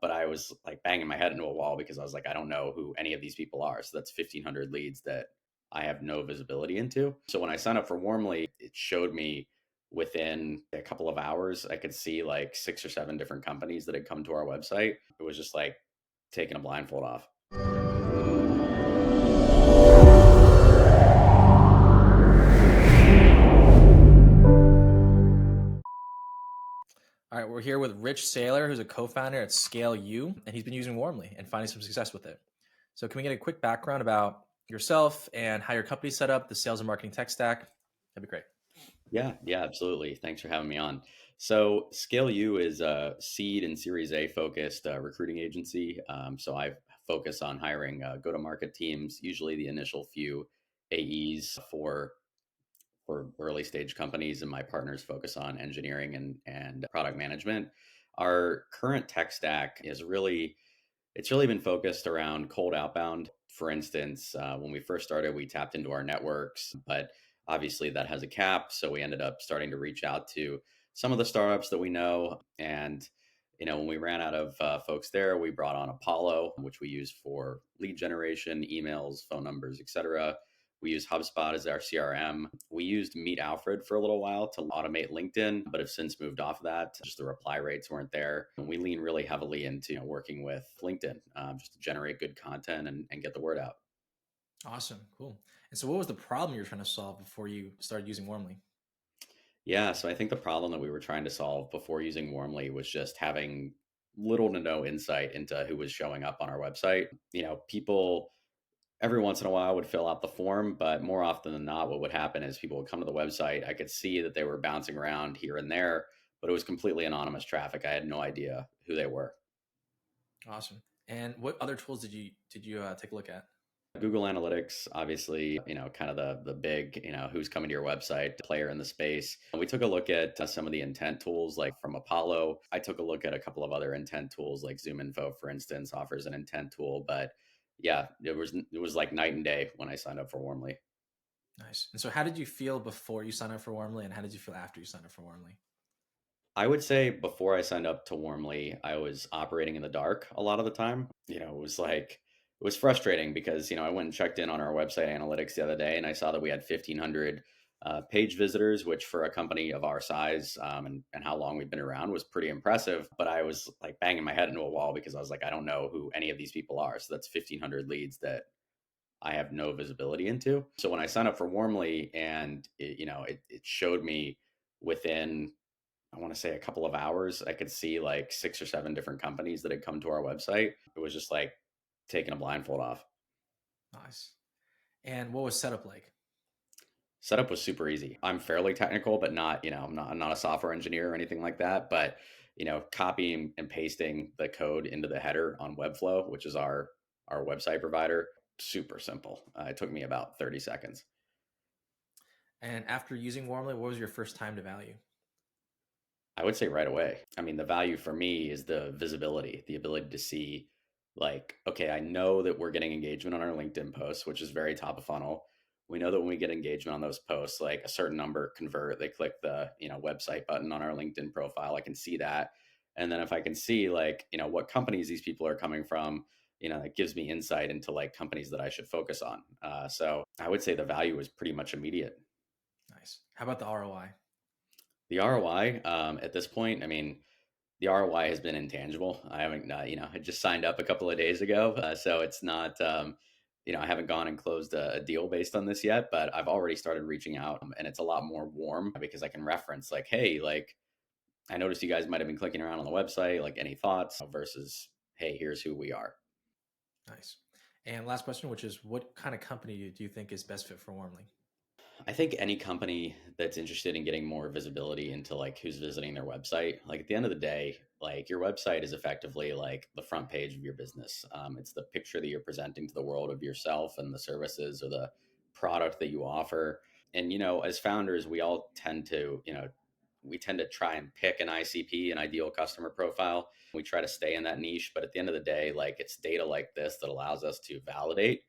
but I was like banging my head into a wall because I was like, I don't know who any of these people are. So that's 1,500 leads that I have no visibility into. So when I signed up for Warmly, it showed me within a couple of hours, I could see like 6 or 7 different companies that had come to our website. It was just like taking a blindfold off. All right, we're here with Rich Saylor, who's a co-founder at ScaleU, and he's been using Warmly and finding some success with it. So can we get a quick background about yourself and how your company's set up, the sales and marketing tech stack? That'd be great. Yeah, absolutely. Thanks for having me on. So, ScaleU is a seed and Series A focused recruiting agency. So, I focus on hiring go to market teams, usually the initial few AEs for early stage companies, and my partners focus on engineering and product management. Our current tech stack is really it's really been focused around cold outbound. For instance, when we first started, we tapped into our networks, but obviously that has a cap. So we ended up starting to reach out to some of the startups that we know. And, when we ran out of folks there, we brought on Apollo, which we use for lead generation, emails, phone numbers, etc. We use HubSpot as our CRM. We used Meet Alfred for a little while to automate LinkedIn, but have since moved off of that. Just the reply rates weren't there. And we lean really heavily into working with LinkedIn just to generate good content and get the word out. Awesome, cool. And so what was the problem you were trying to solve before you started using Warmly? Yeah, so I think the problem that we were trying to solve before using Warmly was just having little to no insight into who was showing up on our website. People every once in a while would fill out the form, but more often than not, what would happen is people would come to the website. I could see that they were bouncing around here and there, but it was completely anonymous traffic. I had no idea who they were. Awesome. And what other tools did you take a look at? Google Analytics, obviously, kind of the big, who's coming to your website player in the space. We took a look at some of the intent tools like from Apollo. I took a look at a couple of other intent tools like Zoom Info, for instance, offers an intent tool. But yeah, it was like night and day when I signed up for Warmly. Nice. And so how did you feel before you signed up for Warmly, and how did you feel after you signed up for Warmly? I would say before I signed up to Warmly, I was operating in the dark a lot of the time. It was frustrating because, I went and checked in on our website analytics the other day and I saw that we had 1,500 page visitors, which for a company of our size and how long we've been around was pretty impressive. But I was like banging my head into a wall because I was like, I don't know who any of these people are. So that's 1,500 leads that I have no visibility into. So when I signed up for Warmly and it showed me within I want to say a couple of hours, I could see like 6 or 7 different companies that had come to our website. It was just like taking a blindfold off. Nice. And what was setup like? Setup was super easy. I'm fairly technical, but not, I'm not a software engineer or anything like that. But, copying and pasting the code into the header on Webflow, which is our website provider, super simple. It took me about 30 seconds. And after using Warmly, what was your first time to value? I would say right away. I mean, the value for me is the visibility, the ability to see, like, okay, I know that we're getting engagement on our LinkedIn posts, which is very top of funnel. We know that when we get engagement on those posts, like a certain number convert, they click the, website button on our LinkedIn profile. I can see that. And then if I can see like, what companies these people are coming from, that gives me insight into like companies that I should focus on. So I would say the value is pretty much immediate. Nice. How about the ROI? The ROI at this point, I mean, the ROI has been intangible. I haven't, I just signed up a couple of days ago, so it's not, I haven't gone and closed a deal based on this yet. But I've already started reaching out, and it's a lot more warm because I can reference like, hey, like I noticed you guys might have been clicking around on the website. Like, any thoughts? Versus, hey, here's who we are. Nice. And last question, which is what kind of company do you think is best fit for Warmly? I think any company that's interested in getting more visibility into like who's visiting their website, like at the end of the day, like your website is effectively like the front page of your business. It's the picture that you're presenting to the world of yourself and the services or the product that you offer. And as founders, we all tend to, we tend to try and pick an ICP, an ideal customer profile. We try to stay in that niche, but at the end of the day, like it's data like this that allows us to validate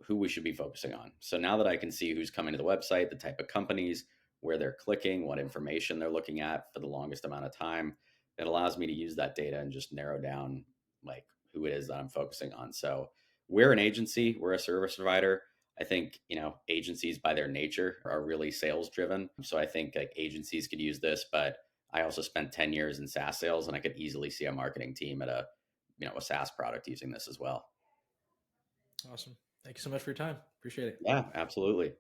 who we should be focusing on. So now that I can see who's coming to the website, the type of companies, where they're clicking, what information they're looking at for the longest amount of time, it allows me to use that data and just narrow down like who it is that I'm focusing on. So we're an agency, we're a service provider. I think, agencies by their nature are really sales driven. So I think like agencies could use this, but I also spent 10 years in SaaS sales and I could easily see a marketing team at a SaaS product using this as well. Awesome. Thank you so much for your time. Appreciate it. Yeah, absolutely.